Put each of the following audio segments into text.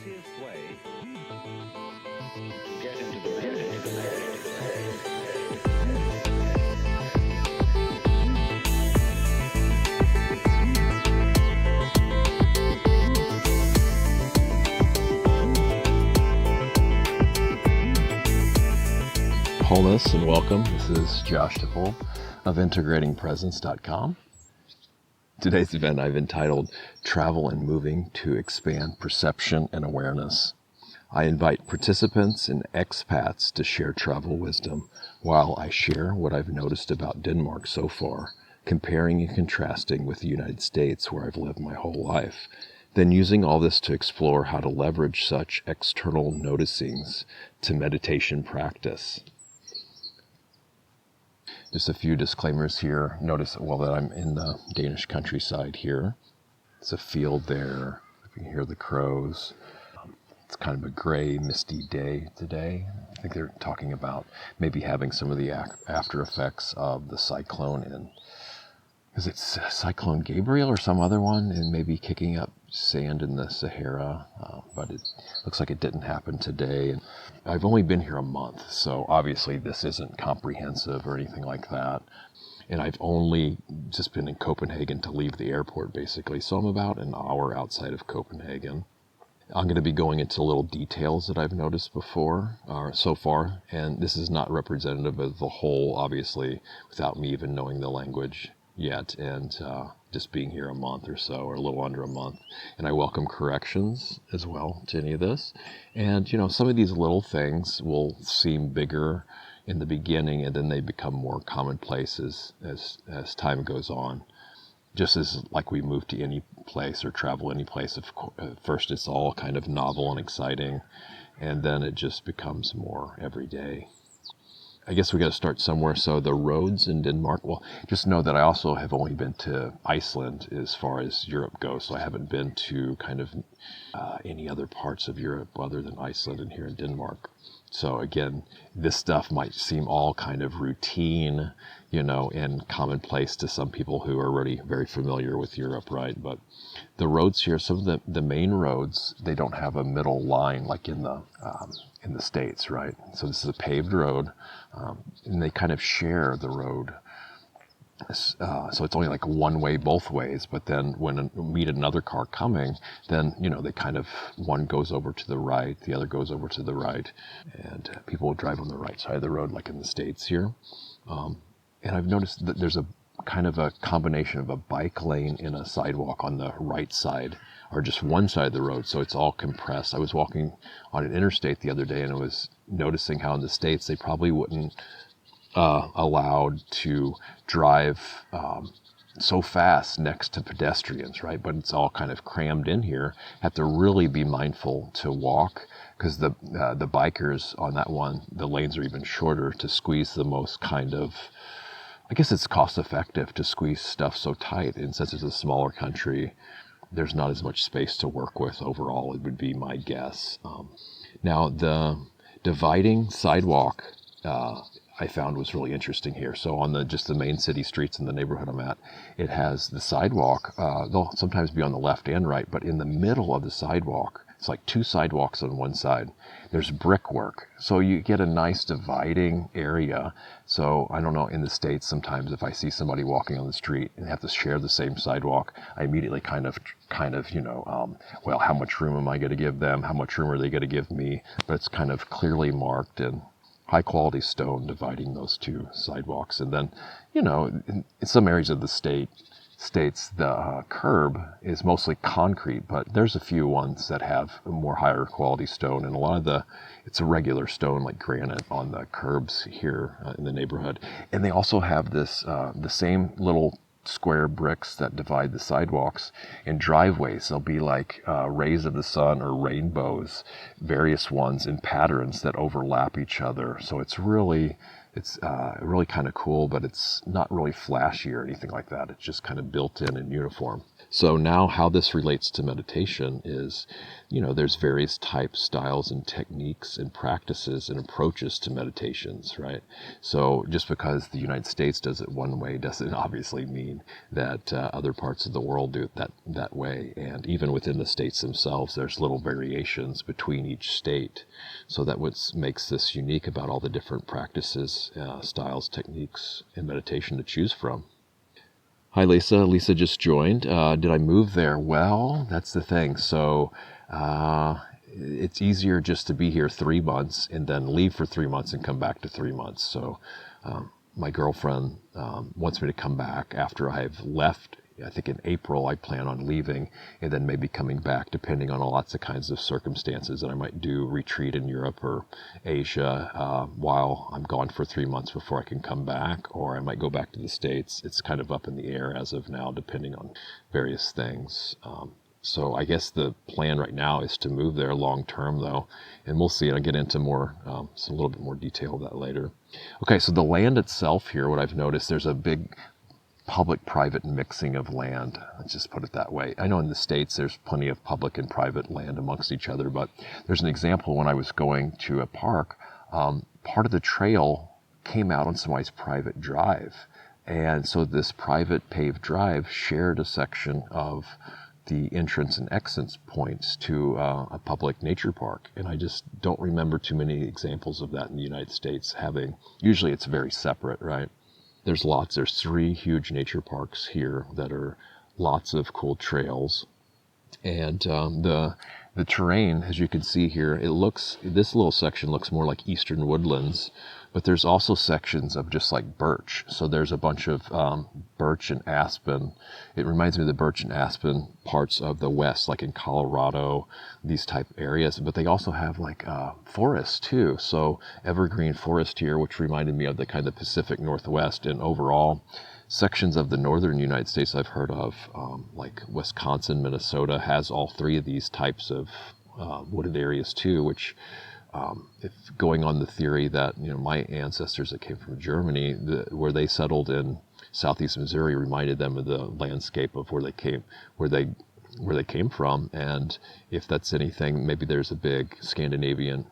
active way. Get into the Wholeness and welcome. This is Josh Tippel of integratingpresence.com. Today's event I've entitled Travel and Moving to Expand Perception and Awareness. I invite participants and expats to share travel wisdom while I share what I've noticed about Denmark so far, comparing and contrasting with the United States where I've lived my whole life, then using all this to explore how to leverage such external noticings to meditation practice. Just a few disclaimers here. Notice, that I'm in the Danish countryside here. It's a field there. You can hear the crows. It's kind of a gray, misty day today. I think they're talking about maybe having some of the after effects of the cyclone is it Cyclone Gabriel or some other one, and maybe kicking up sand in the Sahara, but it looks like it didn't happen today. And I've only been here a month, so obviously this isn't comprehensive or anything like that. And I've only just been in Copenhagen to leave the airport, basically. So I'm about an hour outside of Copenhagen. I'm going to be going into little details that I've noticed so far, and this is not representative of the whole, obviously, without me even knowing the language yet, and just being here a month or so, or a little under a month. And I welcome corrections as well to any of this. And, some of these little things will seem bigger in the beginning, and then they become more commonplace as time goes on. Just as like we move to any place or travel any place, at first it's all kind of novel and exciting, and then it just becomes more everyday. I guess we got to start somewhere. So the roads in Denmark, just know that I also have only been to Iceland as far as Europe goes. So I haven't been to kind of any other parts of Europe other than Iceland and here in Denmark. So again, this stuff might seem all kind of routine, and commonplace to some people who are already very familiar with Europe, right? But the roads here, some of the main roads, they don't have a middle line like in the States, right? So this is a paved road, and they kind of share the road. So it's only like one way both ways, but then when you meet another car coming, then, they kind of, one goes over to the right, the other goes over to the right, and people will drive on the right side of the road like in the States here. And I've noticed that there's a kind of a combination of a bike lane and a sidewalk on the right side, or just one side of the road, so it's all compressed. I was walking on an interstate the other day, and I was noticing how in the States they probably wouldn't allowed to drive so fast next to pedestrians, right? But it's all kind of crammed in here. Have to really be mindful to walk, because the bikers on that one, the lanes are even shorter to squeeze the most kind of, I guess it's cost effective to squeeze stuff so tight. And since it's a smaller country, there's not as much space to work with overall, it would be my guess. Now, the dividing sidewalk I found was really interesting here. So on just the main city streets in the neighborhood I'm at, it has the sidewalk. They'll sometimes be on the left and right, but in the middle of the sidewalk, it's like two sidewalks on one side. There's brickwork. So you get a nice dividing area. So I don't know, in the States, sometimes if I see somebody walking on the street and have to share the same sidewalk, I immediately kind of, how much room am I going to give them? How much room are they going to give me? But it's kind of clearly marked and high quality stone dividing those two sidewalks. And then, in some areas of the states, the curb is mostly concrete, but there's a few ones that have more higher quality stone, and a lot of it's a regular stone like granite on the curbs here in the neighborhood. And they also have this, the same little square bricks that divide the sidewalks and driveways. They'll be like rays of the sun or rainbows, various ones in patterns that overlap each other. So it's really kind of cool, but it's not really flashy or anything like that. It's just kind of built in and uniform. So now how this relates to meditation is, there's various types, styles, and techniques and practices and approaches to meditations, right? So just because the United States does it one way doesn't obviously mean that other parts of the world do it that way. And even within the states themselves, there's little variations between each state. So that what makes this unique about all the different practices, styles, techniques, and meditation to choose from. Hi, Lisa. Lisa just joined. Did I move there? Well, that's the thing. So it's easier just to be here 3 months and then leave for 3 months and come back to 3 months. So my girlfriend wants me to come back after I've left. I think in April I plan on leaving and then maybe coming back, depending on lots of kinds of circumstances. And I might do retreat in Europe or Asia while I'm gone for 3 months before I can come back, or I might go back to the States. It's kind of up in the air as of now, depending on various things. So I guess the plan right now is to move there long term, though, and we'll see. And I'll get into a little bit more detail of that later. Okay, so the land itself here, what I've noticed, there's a big public-private mixing of land. Let's just put it that way. I know in the States there's plenty of public and private land amongst each other, but there's an example when I was going to a park. Part of the trail came out on somebody's private drive. And so this private paved drive shared a section of the entrance and exit points to a public nature park. And I just don't remember too many examples of that in the United States having. Usually it's very separate, right? There's 3 huge nature parks here that are lots of cool trails. And the terrain, as you can see here, this little section looks more like eastern woodlands, but there's also sections of just like birch. So there's a bunch of birch and aspen. It reminds me of the birch and aspen parts of the West, like in Colorado, these type areas. But they also have like forests too. So evergreen forest here, which reminded me of the kind of Pacific Northwest. And overall, sections of the northern United States I've heard of, like Wisconsin, Minnesota, has all 3 of these types of wooded areas too, which if going on the theory that my ancestors that came from Germany, where they settled in southeast Missouri, reminded them of the landscape of where they came from. And if that's anything, maybe there's a bigger Scandinavian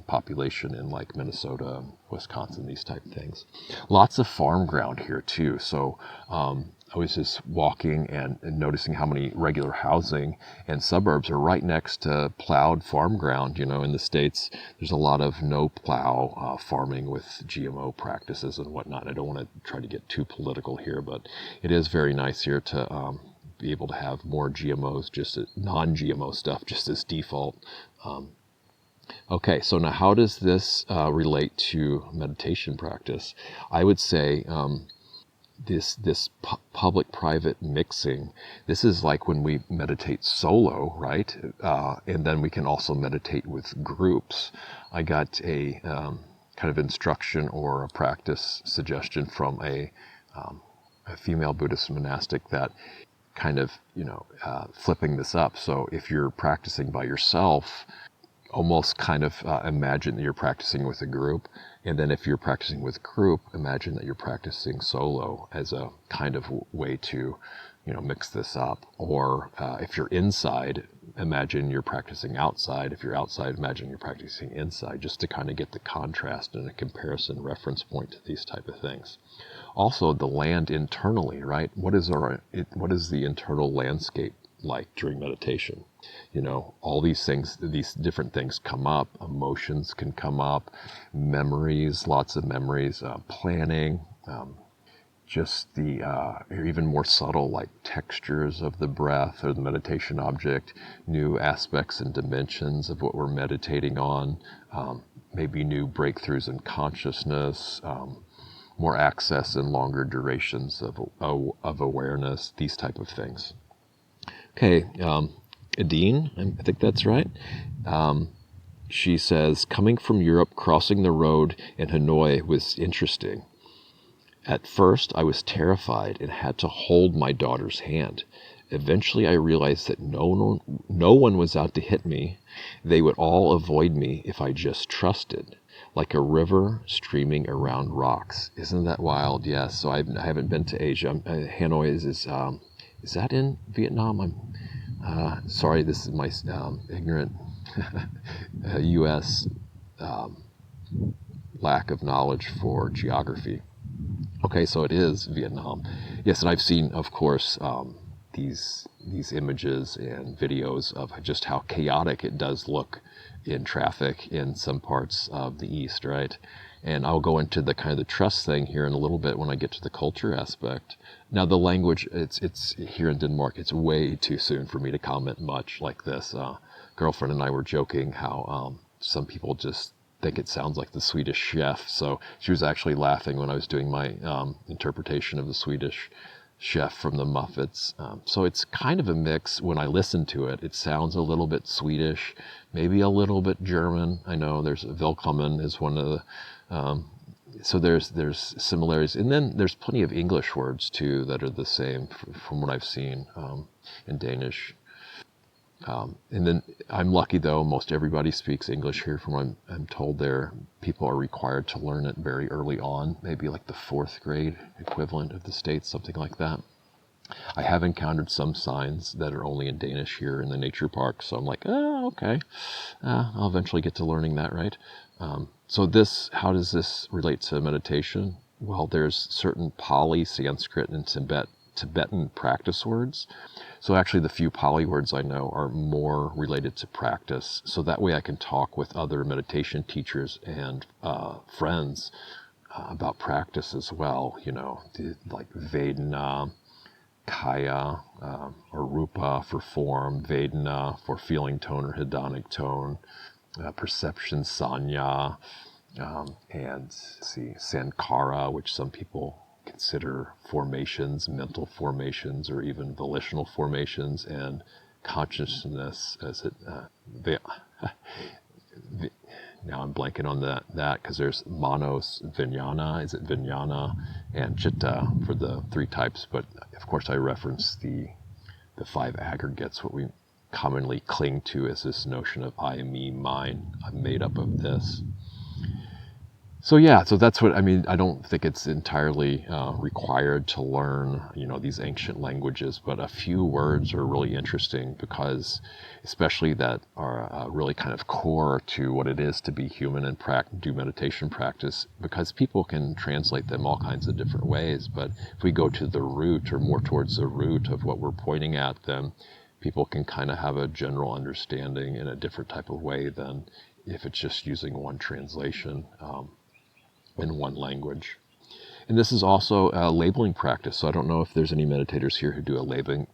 population in like Minnesota, Wisconsin, these type of things. Lots of farm ground here too. So I was just walking and noticing how many regular housing and suburbs are right next to plowed farm ground. In the States, there's a lot of no plow farming with GMO practices and whatnot. I don't want to try to get too political here, but it is very nice here to be able to have more GMOs, just non-GMO stuff, just as default. Okay, so now how does this relate to meditation practice? I would say this public-private mixing, this is like when we meditate solo, right? And then we can also meditate with groups. I got a kind of instruction or a practice suggestion from a female Buddhist monastic that kind of, flipping this up. So if you're practicing by yourself, almost kind of imagine that you're practicing with a group. And then if you're practicing with a group, imagine that you're practicing solo as a kind of way to, mix this up. Or if you're inside, imagine you're practicing outside. If you're outside, imagine you're practicing inside, just to kind of get the contrast and a comparison reference point to these type of things. Also, the land internally, right? What is the internal landscape like during meditation? All these things, these different things come up. Emotions can come up, memories, lots of memories, planning, just the even more subtle, like textures of the breath or the meditation object, new aspects and dimensions of what we're meditating on, maybe new breakthroughs in consciousness, more access and longer durations of awareness, these type of things. Okay, Adine, I think that's right. She says, coming from Europe, crossing the road in Hanoi was interesting. At first, I was terrified and had to hold my daughter's hand. Eventually, I realized that no one was out to hit me. They would all avoid me if I just trusted, like a river streaming around rocks. Isn't that wild? Yes. So I haven't been to Asia. Hanoi is Is that in Vietnam? Sorry, this is my ignorant U.S. lack of knowledge for geography. Okay, so it is Vietnam. Yes, and I've seen, of course, these images and videos of just how chaotic it does look in traffic in some parts of the East, right? And I'll go into the kind of the trust thing here in a little bit when I get to the culture aspect. Now, the language, it's here in Denmark, it's way too soon for me to comment much like this. Girlfriend and I were joking how some people just think it sounds like the Swedish chef. So she was actually laughing when I was doing my interpretation of the Swedish chef from the Muppets. So it's kind of a mix. When I listen to it, it sounds a little bit Swedish, maybe a little bit German. I know there's Willkommen is one of the, so there's similarities. And then there's plenty of English words too that are the same from what I've seen in Danish. And then I'm lucky though, most everybody speaks English here. From what I'm told there, people are required to learn it very early on, maybe like the 4th grade equivalent of the States, something like that. I have encountered some signs that are only in Danish here in the nature park, so I'm like, oh, okay, I'll eventually get to learning that, right? So this, how does this relate to meditation? Well, there's certain Pali, Sanskrit, and Tibetan practice words. So actually the few Pali words I know are more related to practice. So that way I can talk with other meditation teachers and friends about practice as well. You know, like Vedana, Kaya, or Rupa for form, Vedana for feeling tone or hedonic tone, perception, Sanya, and let's see, Sankara, which some people consider formations, mental formations, or even volitional formations, and consciousness as it. Now I'm blanking on that because there's manos, vijnana, is it vijnana, and chitta for the 3 types. But of course I reference the 5 aggregates, what we commonly cling to as this notion of I, me, mine. I'm made up of this. So yeah, so that's what I mean. I don't think it's entirely required to learn, you know, these ancient languages, but a few words are really interesting because, especially that are really kind of core to what it is to be human and do meditation practice, because people can translate them all kinds of different ways. But if we go to the root, or more towards the root of what we're pointing at, then people can kind of have a general understanding in a different type of way than if it's just using one translation. In one language. And this is also a labeling practice. So I don't know if there's any meditators here who do a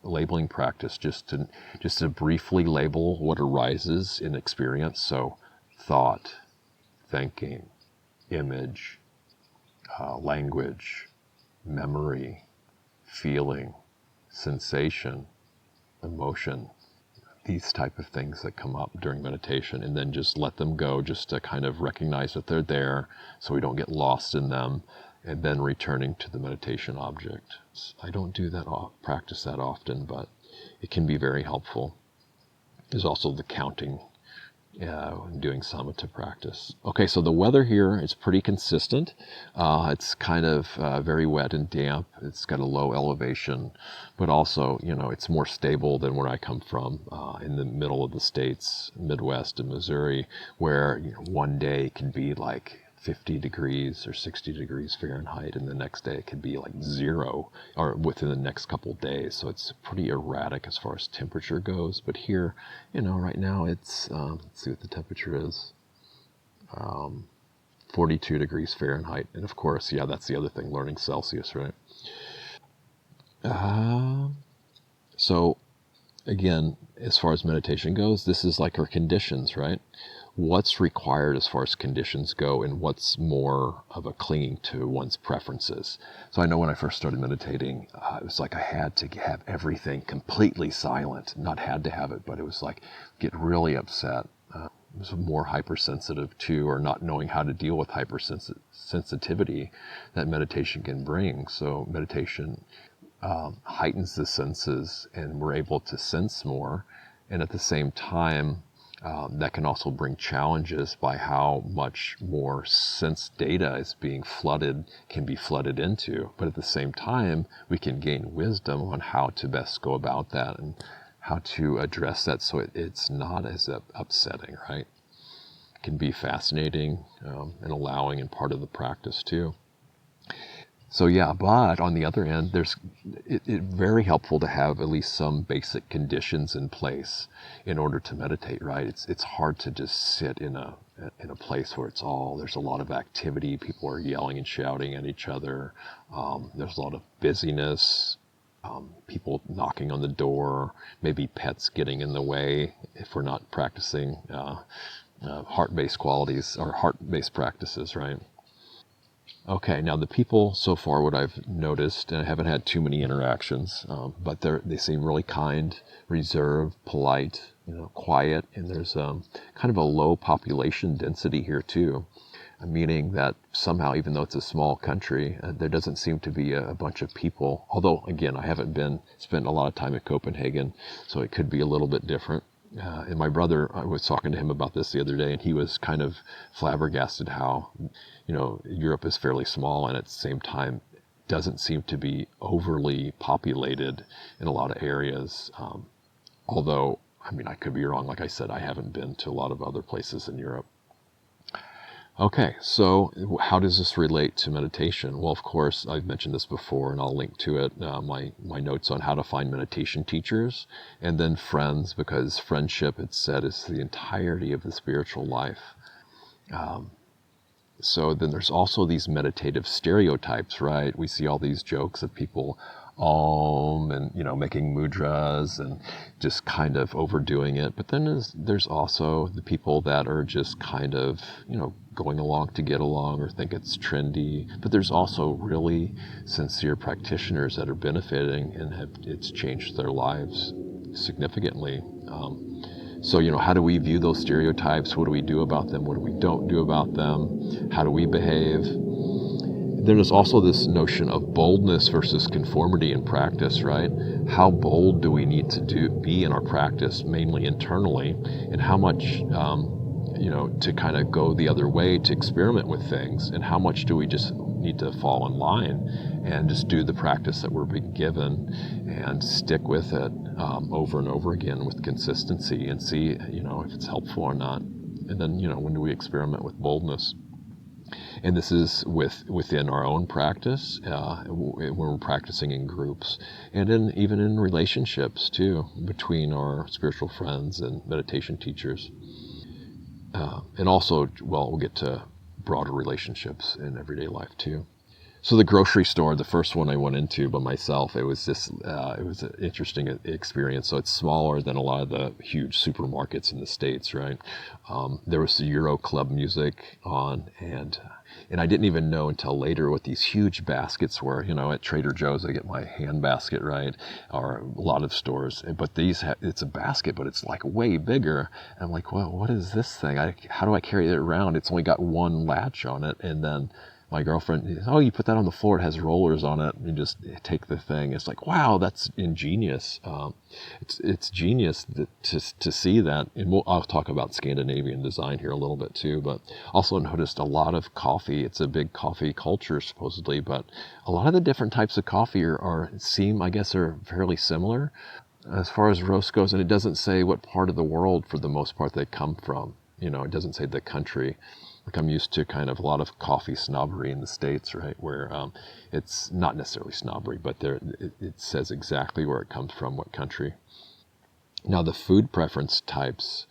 labeling practice just to briefly label what arises in experience. So thought, thinking, image, language, memory, feeling, sensation, emotion, these type of things that come up during meditation, and then just let them go, just to kind of recognize that they're there so we don't get lost in them, and then returning to the meditation object. I don't do that, practice that often, but it can be very helpful. There's also the counting, doing samatha practice. Okay, so the weather here is pretty consistent. It's kind of very wet and damp. It's got a low elevation, but also, you know, it's more stable than where I come from, in the middle of the States, Midwest and Missouri, where, you know, one day can be like 50 degrees or 60 degrees Fahrenheit, and the next day it could be like 0, or within the next couple days. So it's pretty erratic as far as temperature goes. But here, you know, right now it's, let's see what the temperature is, 42 degrees Fahrenheit. And of course, yeah, that's the other thing, learning Celsius, right? So again, as far as meditation goes, this is like our conditions, right? What's required as far as conditions go, and what's more of a clinging to one's preferences. So I know when I first started meditating, it was like I had to have everything completely silent. Not had to have it, but it was like get really upset. Was more hypersensitive to, or not knowing how to deal with hypersensitivity that meditation can bring. So meditation heightens the senses, and we're able to sense more, and at the same time That can also bring challenges by how much more sense data is can be flooded into. But at the same time, we can gain wisdom on how to best go about that and how to address that so it's not as upsetting, right? It can be fascinating and allowing and part of the practice too. So yeah, but on the other end, it's very helpful to have at least some basic conditions in place in order to meditate, right? It's hard to just sit in a place where there's a lot of activity. People are yelling and shouting at each other. There's a lot of busyness. People knocking on the door, maybe pets getting in the way if we're not practicing heart-based qualities or heart-based practices, right? Okay, now the people so far, what I've noticed, and I haven't had too many interactions, but they seem really kind, reserved, polite, quiet, and there's kind of a low population density here too, meaning that somehow, even though it's a small country, there doesn't seem to be a bunch of people. Although, again, I haven't spent a lot of time at Copenhagen, so it could be a little bit different. And my brother, I was talking to him about this the other day, and he was kind of flabbergasted how, Europe is fairly small and at the same time doesn't seem to be overly populated in a lot of areas. Although, I could be wrong. Like I said, I haven't been to a lot of other places in Europe. Okay, so how does this relate to meditation? Well, of course, I've mentioned this before, and I'll link to it, my notes on how to find meditation teachers, and then friends, because friendship, it's said, is the entirety of the spiritual life. So then there's also these meditative stereotypes, right? We see all these jokes of people and making mudras and just kind of overdoing it. But then there's also the people that are just kind of going along to get along or think it's trendy. But there's also really sincere practitioners that are benefiting and it's changed their lives significantly. So, how do we view those stereotypes? What do we do about them? What do we don't do about them? How do we behave? Then there's also this notion of boldness versus conformity in practice, right? How bold do we need to be in our practice, mainly internally, and how much, to kind of go the other way, to experiment with things, and how much do we just need to fall in line and just do the practice that we're being given and stick with it over and over again with consistency and see, if it's helpful or not. And then, when do we experiment with boldness? And this is within our own practice, when we're practicing in groups, and even in relationships too, between our spiritual friends and meditation teachers. And also, we'll get to broader relationships in everyday life too. So the grocery store, the first one I went into by myself, it was an interesting experience. So it's smaller than a lot of the huge supermarkets in the States, right? There was the Euro Club music on, and I didn't even know until later what these huge baskets were. At Trader Joe's, I get my hand basket, right? Or a lot of stores. But it's a basket, but it's like way bigger. And I'm like, well, what is this thing? How do I carry it around? It's only got one latch on it. And then my girlfriend, oh, you put that on the floor, it has rollers on it, and you just take the thing. It's like, wow, that's ingenious. It's genius to see that. And I'll talk about Scandinavian design here a little bit too, but also noticed a lot of coffee. It's a big coffee culture supposedly, but a lot of the different types of coffee are fairly similar as far as roast goes, and it doesn't say what part of the world for the most part they come from. It doesn't say the country. Like I'm used to kind of a lot of coffee snobbery in the States, right? Where it's not necessarily snobbery, but it says exactly where it comes from, what country. Now the food preference types,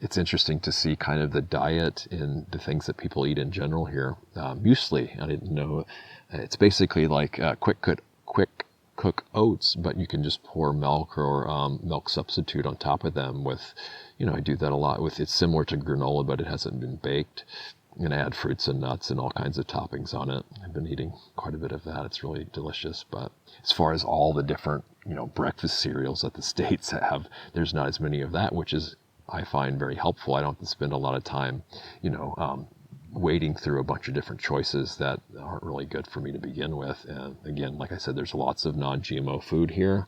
it's interesting to see kind of the diet in the things that people eat in general here. Muesli, I didn't know. It's basically like quick cook oats, but you can just pour milk or milk substitute on top of them with, I do that a lot with, it's similar to granola, but it hasn't been baked, and add fruits and nuts and all kinds of toppings on it. I've been eating quite a bit of that. It's really delicious. But as far as all the different, breakfast cereals that the States have, there's not as many of that, which is, I find very helpful. I don't have to spend a lot of time, wading through a bunch of different choices that aren't really good for me to begin with. And again, like I said, there's lots of non-GMO food here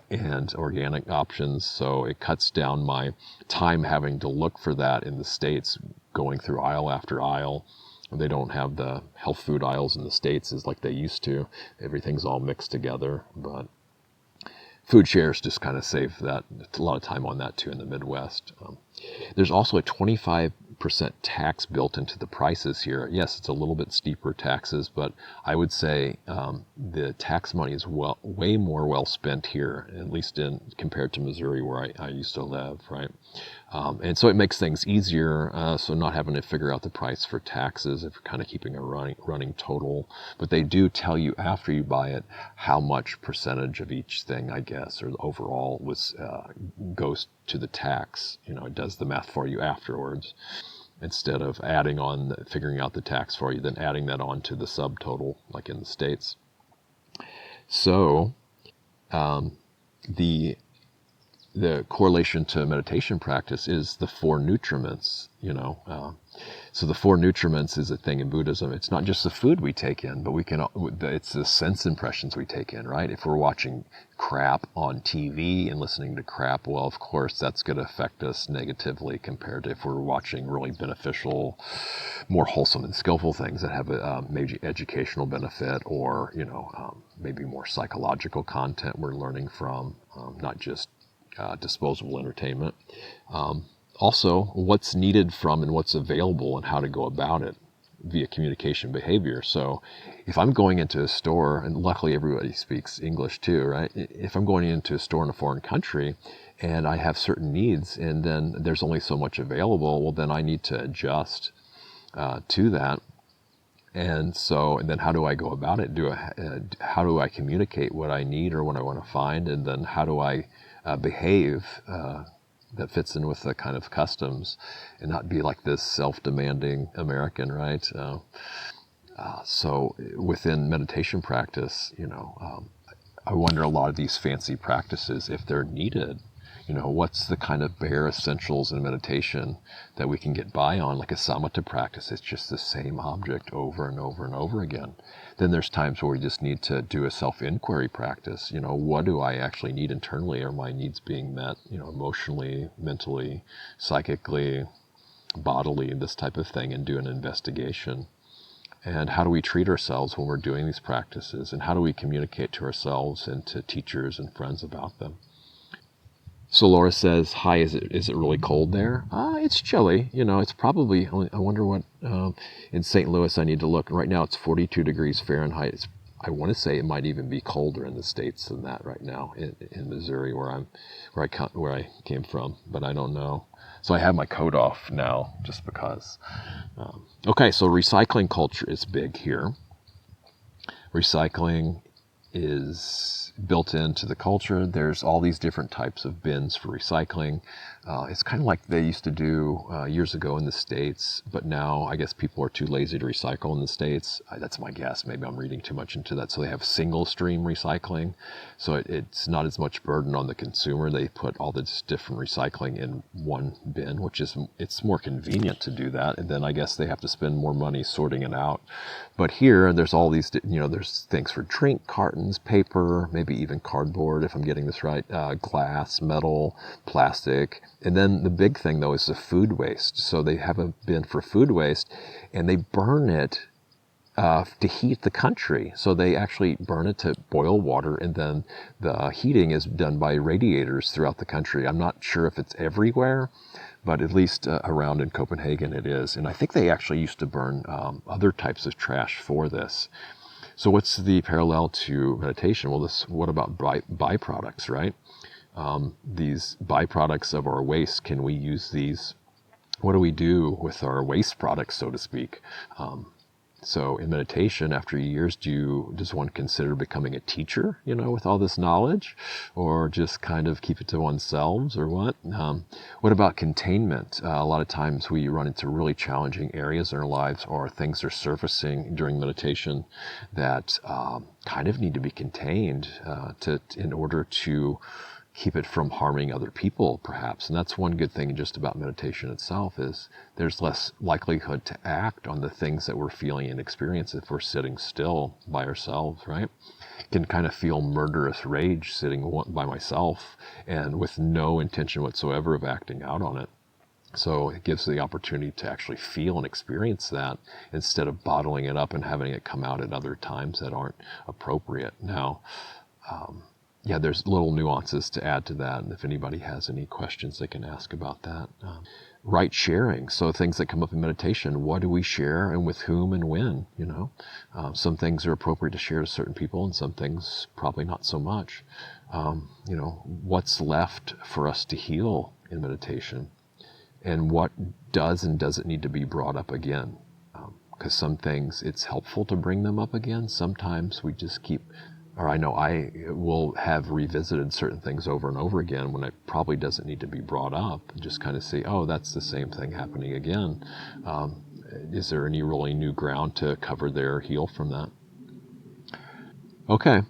and organic options, so it cuts down my time having to look for that in the States, going through aisle after aisle. They don't have the health food aisles in the States as like they used to. Everything's all mixed together, but food shares just kind of save that a lot of time on that too in the Midwest. There's also a 25% tax built into the prices here. Yes, it's a little bit steeper taxes, but I would say the tax money is way more well spent here, at least compared to Missouri where I used to live, right? And so it makes things easier, so not having to figure out the price for taxes if you're kind of keeping a running total. But they do tell you after you buy it how much percentage of each thing, I guess, or overall goes to the tax. It does the math for you afterwards, instead of figuring out the tax for you, then adding that on to the subtotal like in the States. So the correlation to meditation practice is the 4 nutriments, so the 4 nutriments is a thing in Buddhism. It's not just the food we take in, but it's the sense impressions we take in, right? If we're watching crap on TV and listening to crap, well, of course, that's going to affect us negatively compared to if we're watching really beneficial, more wholesome and skillful things that have a maybe educational benefit, or, maybe more psychological content we're learning from, not just disposable entertainment. Also, what's needed from and what's available and how to go about it via communication behavior. So if I'm going into a store, and luckily everybody speaks English too, right? If I'm going into a store in a foreign country and I have certain needs and then there's only so much available, well, then I need to adjust to that. And then how do I go about it? How do I communicate what I need or what I want to find? And then how do I behave that fits in with the kind of customs and not be like this self-demanding American, right? So within meditation practice, I wonder a lot of these fancy practices, if they're needed. What's the kind of bare essentials in meditation that we can get by on, like a samatha practice? It's just the same object over and over and over again. Then there's times where we just need to do a self-inquiry practice. What do I actually need internally? Are my needs being met, emotionally, mentally, psychically, bodily, this type of thing, and do an investigation. And how do we treat ourselves when we're doing these practices? And how do we communicate to ourselves and to teachers and friends about them? So Laura says, hi, is it really cold there? It's chilly. It's probably, I wonder what, in St. Louis I need to look. Right now it's 42 degrees Fahrenheit. I want to say it might even be colder in the States than that right now in Missouri where I came from, but I don't know. So I have my coat off now just because. Okay, so recycling culture is big here. Recycling is built into the culture. There's all these different types of bins for recycling. It's kind of like they used to do years ago in the States, but now I guess people are too lazy to recycle in the States. That's my guess. Maybe I'm reading too much into that. So they have single stream recycling. So it's not as much burden on the consumer. They put all this different recycling in one bin, it's more convenient to do that. And then I guess they have to spend more money sorting it out. But here, there's all these, there's things for drink cartons, paper, maybe even cardboard, if I'm getting this right, glass, metal, plastic. And then the big thing, though, is the food waste. So they have a bin for food waste, and they burn it to heat the country. So they actually burn it to boil water, and then the heating is done by radiators throughout the country. I'm not sure if it's everywhere, but at least around in Copenhagen it is. And I think they actually used to burn other types of trash for this. So what's the parallel to meditation? Well, what about byproducts, right? These byproducts of our waste, can we use these? What do we do with our waste products, so to speak? So in meditation, after years, does one consider becoming a teacher, with all this knowledge, or just kind of keep it to oneself, or what? What about containment? A lot of times we run into really challenging areas in our lives, or things are surfacing during meditation that kind of need to be contained in order to keep it from harming other people, perhaps. And that's one good thing just about meditation itself, is there's less likelihood to act on the things that we're feeling and experience if we're sitting still by ourselves, right? Can kind of feel murderous rage sitting by myself and with no intention whatsoever of acting out on it. So it gives the opportunity to actually feel and experience that instead of bottling it up and having it come out at other times that aren't appropriate. Now, yeah, there's little nuances to add to that. And if anybody has any questions, they can ask about that. Right sharing. So things that come up in meditation, what do we share and with whom and when, you know? Some things are appropriate to share to certain people and some things probably not so much. You know, what's left for us to heal in meditation? And what does and doesn't need to be brought up again? Because some things, it's helpful to bring them up again. Sometimes we just keep, or I know I will have revisited certain things over and over again when it probably doesn't need to be brought up. And just kind of say, oh, that's the same thing happening again. Is there any really new ground to cover there or heal from that? Okay.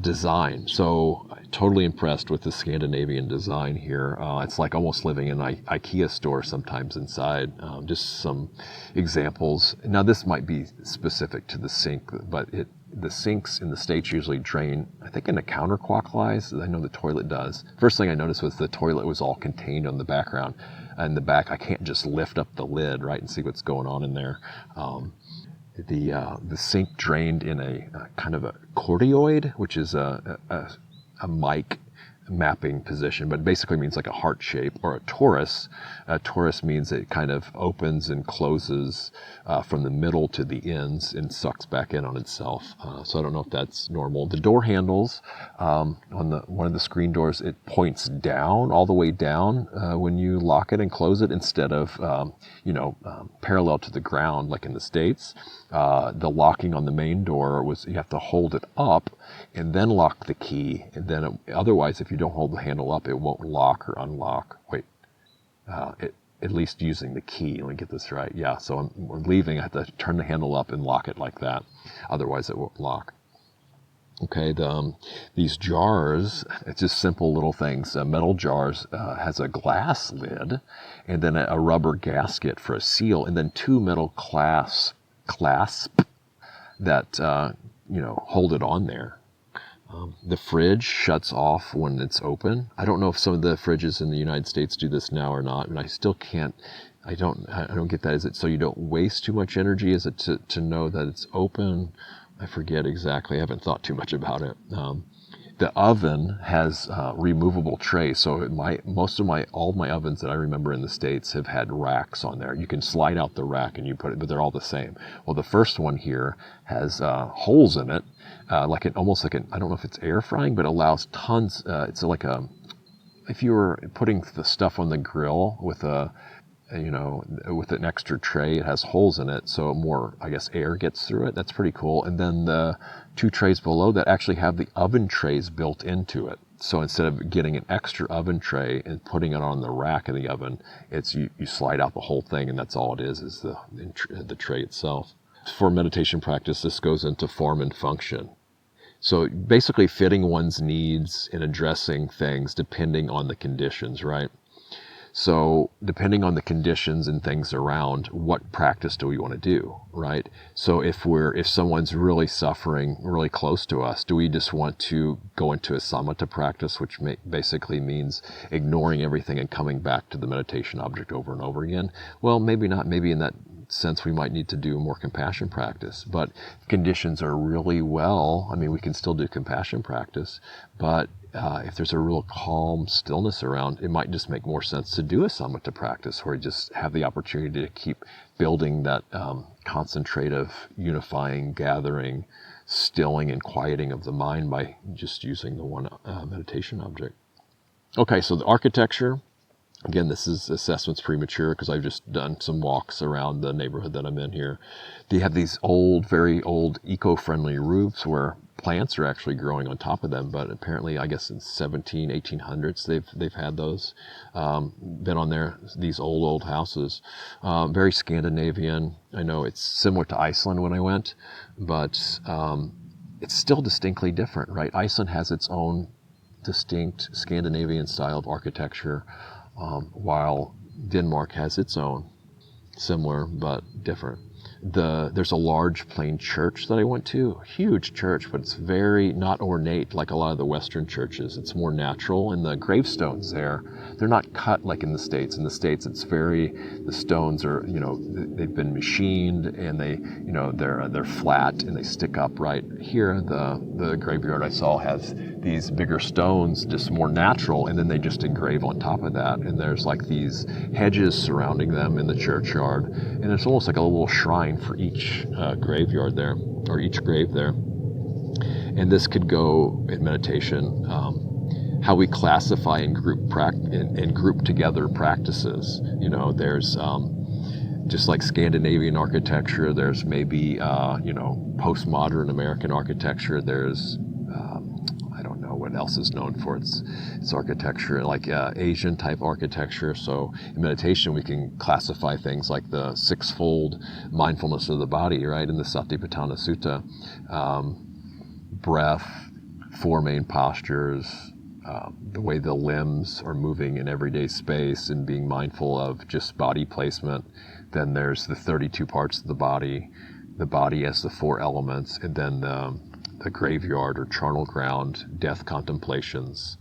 Design. So totally impressed with the Scandinavian design here. It's like almost living in an IKEA store sometimes inside. Just some examples. Now this might be specific to the sink, but the sinks in the States usually drain, I think, in a counterclockwise. I know the toilet does. First thing I noticed was the toilet was all contained on the background. In the back, I can't just lift up the lid, right, and see what's going on in there. The sink drained in a kind of a cordioid, which is a mic mapping position, but basically means like a heart shape, or a torus. A torus means it kind of opens and closes from the middle to the ends and sucks back in on itself. So I don't know if that's normal. The door handles on one of the screen doors, it points down, all the way down when you lock it and close it, instead of parallel to the ground like in the States. The locking on the main door was, you have to hold it up and then lock the key, and then otherwise, if you don't hold the handle up, it won't lock or unlock. Wait, at least using the key. Let me get this right. Yeah, so I'm leaving. I have to turn the handle up and lock it like that. Otherwise, it won't lock. Okay, these jars, it's just simple little things. Metal jars has a glass lid, and then a rubber gasket for a seal, and then two metal clasp that hold it on there. The fridge shuts off when it's open. I don't know if some of the fridges in the United States do this now or not, and I still can't. I don't get that. Is it so you don't waste too much energy? Is it to know that it's open? I forget exactly. I haven't thought too much about it. The oven has removable trays. So all of my ovens that I remember in the States have had racks on there. You can slide out the rack and you put it, but they're all the same. Well, the first one here has holes in it, almost like I don't know if it's air frying, but it allows tons. It's like if you were putting the stuff on the grill with with an extra tray, it has holes in it, so more, I guess, air gets through it. That's pretty cool. And then the two trays below that actually have the oven trays built into it. So instead of getting an extra oven tray and putting it on the rack of the oven, it's you slide out the whole thing, and that's all it is the tray itself. For meditation practice, this goes into form and function. So basically fitting one's needs and addressing things depending on the conditions, right? So depending on the conditions and things around, what practice do we want to do, right? So if someone's really suffering really close to us, do we just want to go into a samatha practice, which basically means ignoring everything and coming back to the meditation object over and over again? Well, maybe not. Maybe in that sense we might need to do more compassion practice. But if conditions are really we can still do compassion practice, but if there's a real calm stillness around, it might just make more sense to do a samatha practice where you just have the opportunity to keep building that concentrative, unifying, gathering, stilling, and quieting of the mind by just using the one meditation object. Okay, so the architecture. Again, this assessment's premature because I've just done some walks around the neighborhood that I'm in here. They have these very old, eco-friendly roofs where plants are actually growing on top of them, but apparently, I guess in 1800s, they've had those, been on there, these old houses. Very Scandinavian. I know it's similar to Iceland when I went, but it's still distinctly different, right? Iceland has its own distinct Scandinavian style of architecture, while Denmark has its own similar but different. There's a large plain church that I went to, huge church, but it's very not ornate like a lot of the Western churches. It's more natural, and the gravestones there, they're not cut like in the States. In the States, it's the stones are, they've been machined, and they're flat and they stick up right. Here, the graveyard I saw has these bigger stones, just more natural, and then they just engrave on top of that. And there's like these hedges surrounding them in the churchyard, and it's almost like a little shrine for each graveyard there, or each grave there. And this could go in meditation, how we classify and group together practices. There's just like Scandinavian architecture, there's maybe postmodern American architecture, there's I don't know what else is known for its architecture, like Asian type architecture. So in meditation, we can classify things like the sixfold mindfulness of the body, right, in the Satipatthana Sutta. Breath, four main postures, the way the limbs are moving in everyday space and being mindful of just body placement. Then there's the 32 parts of the body as the four elements, and then the graveyard or charnel ground, death contemplations.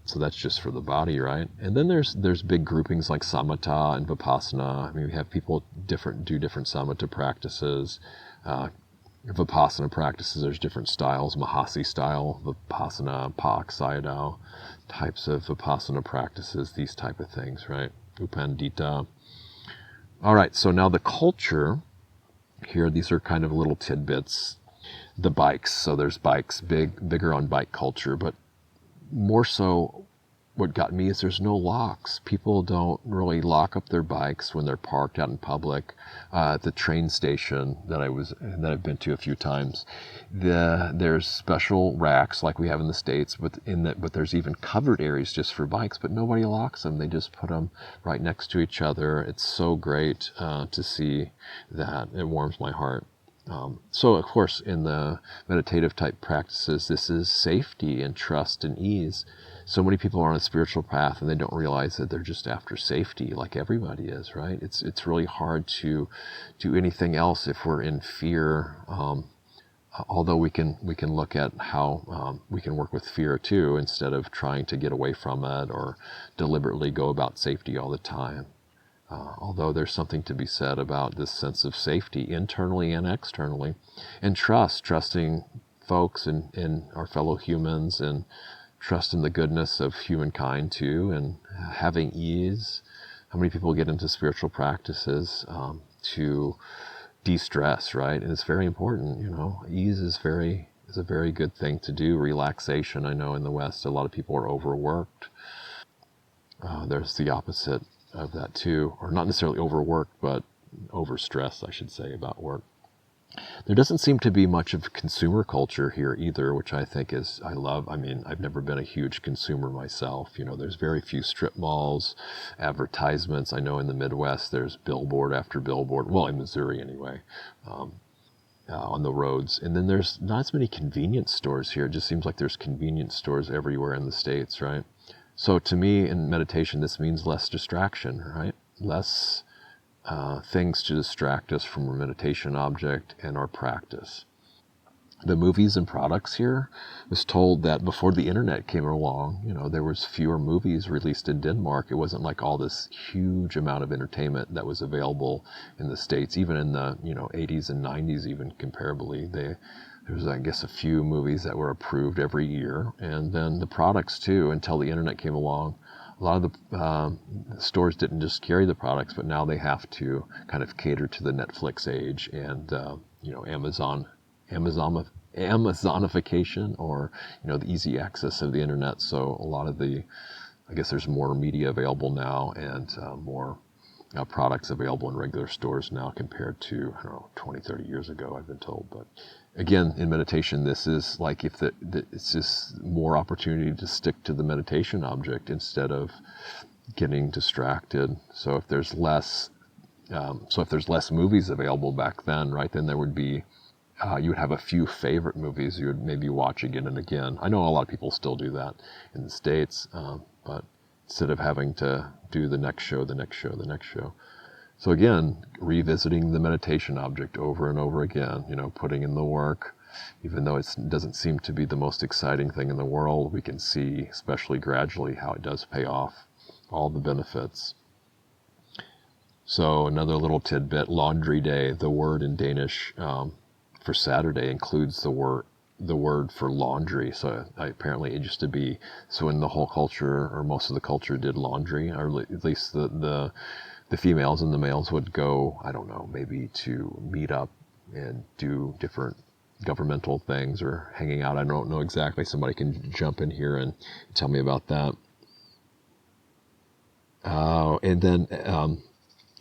So that's just for the body, right? And then there's big groupings like samatha and vipassana. I mean, we have people do different samatha practices. Vipassana practices, there's different styles, Mahasi style, Vipassana, Pak, Sayadaw, types of Vipassana practices, these type of things, right? Upandita. All right, so now the culture here, these are kind of little tidbits. The bikes, so there's bikes, bigger on bike culture, but more so what got me is there's no locks. People don't really lock up their bikes when they're parked out in public. At the train station that I've been to a few times, there's special racks like we have in the States, but there's even covered areas just for bikes, but nobody locks them. They just put them right next to each other. It's so great to see that. It warms my heart. So, of course, in the meditative type practices, this is safety and trust and ease. So many people are on a spiritual path and they don't realize that they're just after safety, like everybody is, right? It's really hard to do anything else if we're in fear. Although we can look at how we can work with fear too, instead of trying to get away from it or deliberately go about safety all the time. Although there's something to be said about this sense of safety internally and externally, and trusting folks and our fellow humans, and trust in the goodness of humankind too, and having ease. How many people get into spiritual practices to de-stress, right? And it's very important, ease is a very good thing to do. Relaxation, I know in the West a lot of people are overworked. There's the opposite of that too, or not necessarily overworked, but overstressed, I should say, about work. There doesn't seem to be much of consumer culture here either, which I think I love. I mean, I've never been a huge consumer myself. There's very few strip malls, advertisements. I know in the Midwest there's billboard after billboard, well, in Missouri anyway, on the roads. And then there's not as many convenience stores here. It just seems like there's convenience stores everywhere in the States, right? So to me, in meditation, this means less distraction, right? Less things to distract us from our meditation object and our practice. The movies and products here, was told that before the internet came along, there was fewer movies released in Denmark. It wasn't like all this huge amount of entertainment that was available in the States, even in the 80s and 90s, even comparably. There was, I guess, a few movies that were approved every year. And then the products, too, until the internet came along. A lot of the stores didn't just carry the products, but now they have to kind of cater to the Netflix age and, Amazonification, or, the easy access of the internet. So a lot of I guess there's more media available now, and more products available in regular stores now compared to, 20, 30 years ago, I've been told. But again, in meditation, this is like it's just more opportunity to stick to the meditation object instead of getting distracted. So if there's less movies available back then, right, then there would be you would have a few favorite movies you would maybe watch again and again. I know a lot of people still do that in the States, but instead of having to do the next show, the next show, the next show. So again, revisiting the meditation object over and over again, putting in the work, even though it doesn't seem to be the most exciting thing in the world, we can see, especially gradually, how it does pay off, all the benefits. So another little tidbit, laundry day, the word in Danish for Saturday includes the word for laundry. So apparently it used to be, so when the whole culture or most of the culture did laundry, or at least the females and the males would go, I don't know, maybe to meet up and do different governmental things or hanging out. I don't know exactly. Somebody can jump in here and tell me about that. And then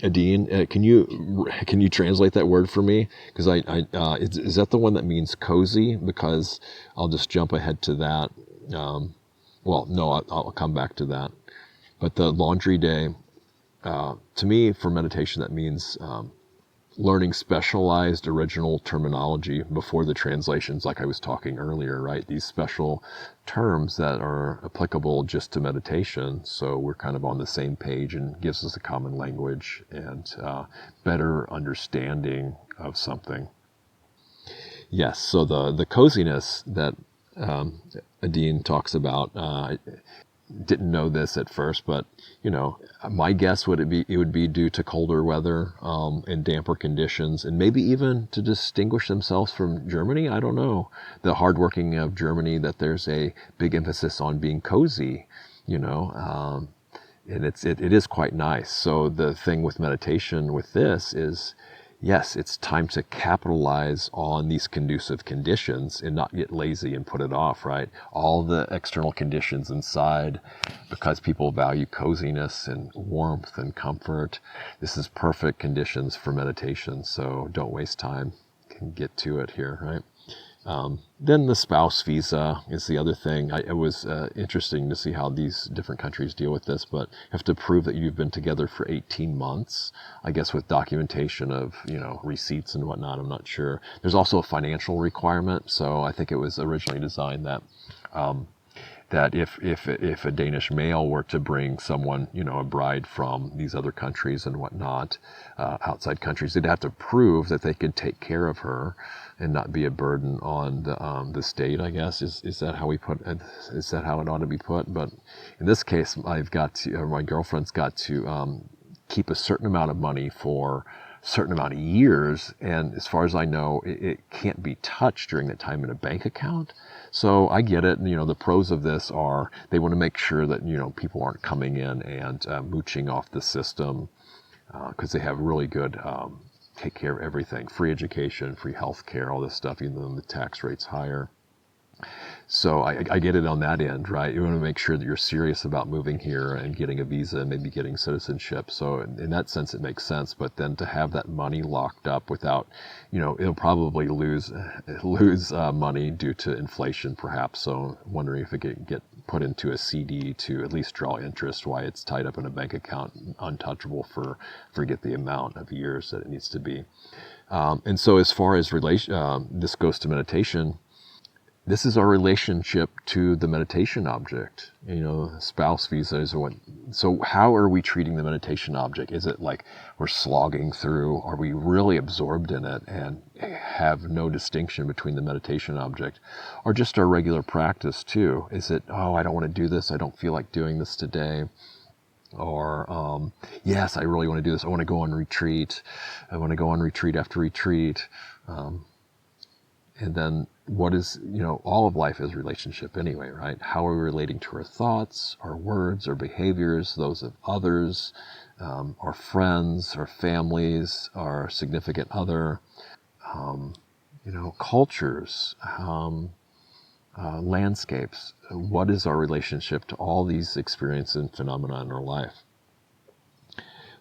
Adine, can you translate that word for me? Because is that the one that means cozy? Because I'll just jump ahead to that. Well, no, I'll come back to that. But the laundry day, to me, for meditation, that means learning specialized original terminology before the translations, like I was talking earlier, right? These special terms that are applicable just to meditation, so we're kind of on the same page and gives us a common language and better understanding of something. Yes, so the coziness that Adine talks about, didn't know this at first, but my guess would be due to colder weather and damper conditions, and maybe even to distinguish themselves from Germany. I don't know, the hardworking of Germany, that there's a big emphasis on being cozy, and it is quite nice. So the thing with meditation with this is, yes, it's time to capitalize on these conducive conditions and not get lazy and put it off, right? All the external conditions inside, because people value coziness and warmth and comfort. This is perfect conditions for meditation, so don't waste time. Can get to it here, right? Then the spouse visa is the other thing. It was interesting to see how these different countries deal with this, but you have to prove that you've been together for 18 months, I guess, with documentation of, receipts and whatnot. I'm not sure. There's also a financial requirement. So I think it was originally designed that that if a Danish male were to bring someone, a bride from these other countries and whatnot, outside countries, they'd have to prove that they could take care of her and not be a burden on the state, I guess. Is that how we put it? Is that how it ought to be put? But in this case, my girlfriend's got to keep a certain amount of money for a certain amount of years, and as far as I know, it can't be touched during that time in a bank account. So I get it. The pros of this are they want to make sure that people aren't coming in and mooching off the system, because they have really good take care of everything, free education, free health care, all this stuff, even though the tax rate's higher. So I get it on that end, right? You want to make sure that you're serious about moving here and getting a visa, maybe getting citizenship. So in that sense, it makes sense. But then to have that money locked up without, it'll probably lose money due to inflation, perhaps. So wondering if it can get put into a CD to at least draw interest, why it's tied up in a bank account, untouchable for forget the amount of years that it needs to be. And so as far as this goes to meditation, this is our relationship to the meditation object. Spouse visas or what. So how are we treating the meditation object? Is it like we're slogging through? Are we really absorbed in it and have no distinction between the meditation object, or just our regular practice too? Is it, I don't want to do this. I don't feel like doing this today. Or, yes, I really want to do this. I want to go on retreat. I want to go on retreat after retreat. And then what is, all of life is relationship anyway, right? How are we relating to our thoughts, our words, our behaviors, those of others, our friends, our families, our significant other, cultures, landscapes. What is our relationship to all these experiences and phenomena in our life?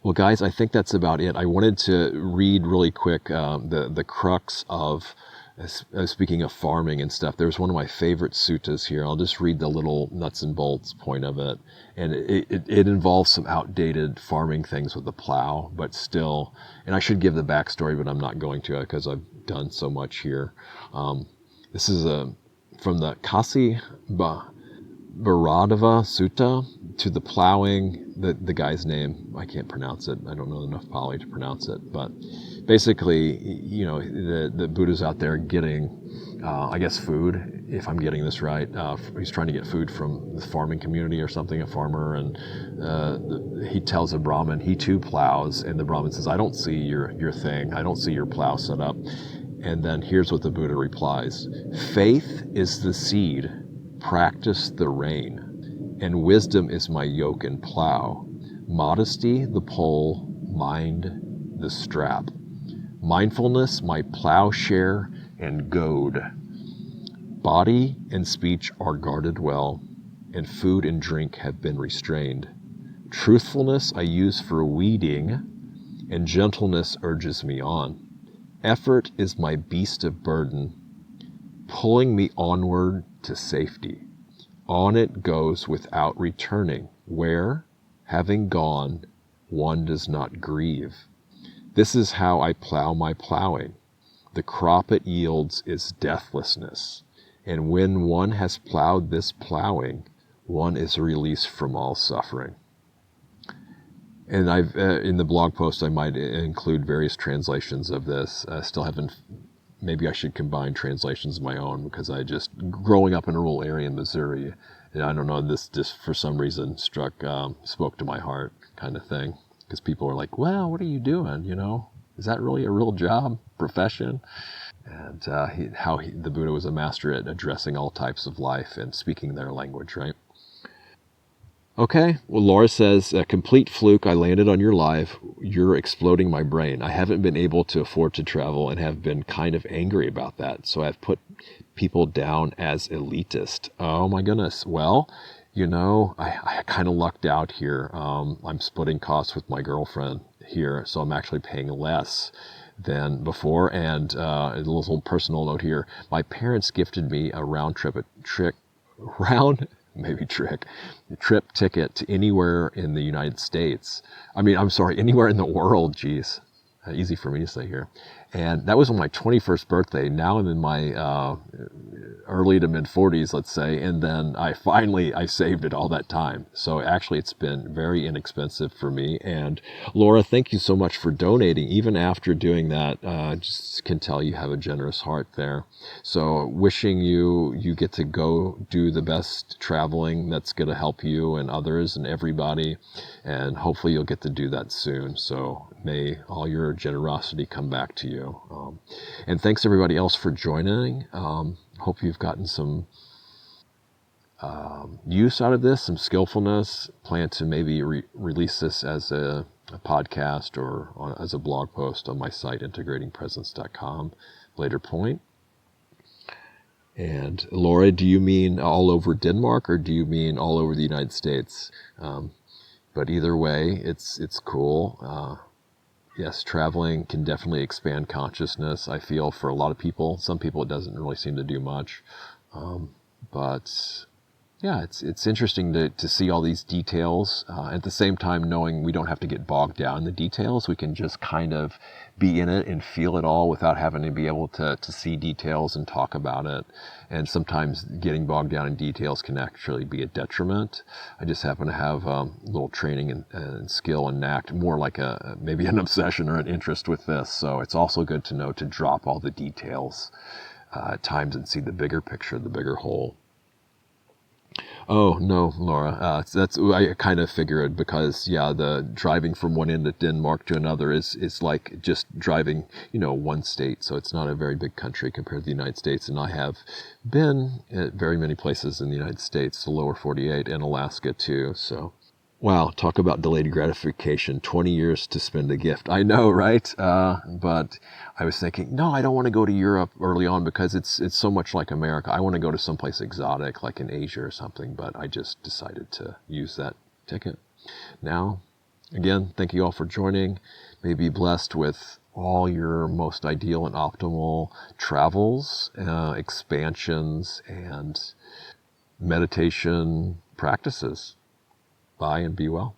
Well, guys, I think that's about it. I wanted to read really quick the crux of Speaking of farming and stuff, there's one of my favorite suttas here. I'll just read the little nuts and bolts point of it. And it involves some outdated farming things with the plow, but still, and I should give the backstory, but I'm not going to because I've done so much here. This is from the Kasi Bharadava Sutta to the plowing, the guy's name, I can't pronounce it. I don't know enough Pali to pronounce it. But basically, the Buddha's out there getting, I guess, food, if I'm getting this right. He's trying to get food from the farming community or something, a farmer. And he tells a Brahmin, he too plows. And the Brahmin says, I don't see your thing. I don't see your plow set up. And then here's what the Buddha replies. Faith is the seed. Practice the rain, and wisdom is my yoke and plow. Modesty, the pole, mind, the strap. Mindfulness, my plowshare and goad. Body and speech are guarded well, and food and drink have been restrained. Truthfulness I use for weeding, and gentleness urges me on. Effort is my beast of burden, pulling me onward to safety. On it goes without returning, where, having gone, one does not grieve. This is how I plow my plowing. The crop it yields is deathlessness, and when one has plowed this plowing, one is released from all suffering. And I've in the blog post I might include various translations of this. I still haven't. Maybe I should combine translations of my own because growing up in a rural area in Missouri, and I don't know, this just for some reason spoke to my heart kind of thing. Because people are like, well, what are you doing? Is that really a real job, profession? And the Buddha was a master at addressing all types of life and speaking their language, right? Okay, well, Laura says, a complete fluke, I landed on your live. You're exploding my brain. I haven't been able to afford to travel and have been kind of angry about that. So I've put people down as elitist. Oh my goodness. Well, I kind of lucked out here. I'm splitting costs with my girlfriend here, so I'm actually paying less than before. And a little personal note here. My parents gifted me a trip ticket to anywhere in the United States. Anywhere in the world, geez. Easy for me to say here. And that was on my 21st birthday. Now I'm in my early to mid 40s, let's say. And then I saved it all that time. So actually it's been very inexpensive for me. And Laura, thank you so much for donating. Even after doing that, just can tell you have a generous heart there. So wishing you get to go do the best traveling that's going to help you and others and everybody. And hopefully you'll get to do that soon. So may all your generosity come back to you. And thanks everybody else for joining. Hope you've gotten some use out of this, some skillfulness. Plan to maybe release this as a podcast or as a blog post on my site, integratingpresence.com, later point. And Laura, do you mean all over Denmark or do you mean all over the United States? But either way, it's cool. Yes, traveling can definitely expand consciousness, I feel, for a lot of people. Some people it doesn't really seem to do much. But yeah, it's interesting to see all these details. At the same time, knowing we don't have to get bogged down in the details. We can just kind of be in it and feel it all without having to be able to see details and talk about it. And sometimes getting bogged down in details can actually be a detriment. I just happen to have a little training and skill and knack, more like maybe an obsession or an interest with this. So it's also good to know to drop all the details at times and see the bigger picture, the bigger whole. Oh, no, Laura, that's I kind of figured because, yeah, the driving from one end of Denmark to another is like just driving, one state. So it's not a very big country compared to the United States. And I have been at very many places in the United States, the lower 48 and Alaska too. So, wow, talk about delayed gratification, 20 years to spend a gift. I know, right? But I was thinking, no, I don't want to go to Europe early on because it's so much like America. I want to go to someplace exotic, like in Asia or something, but I just decided to use that ticket. Now, again, thank you all for joining. May be blessed with all your most ideal and optimal travels, expansions, and meditation practices. Bye and be well.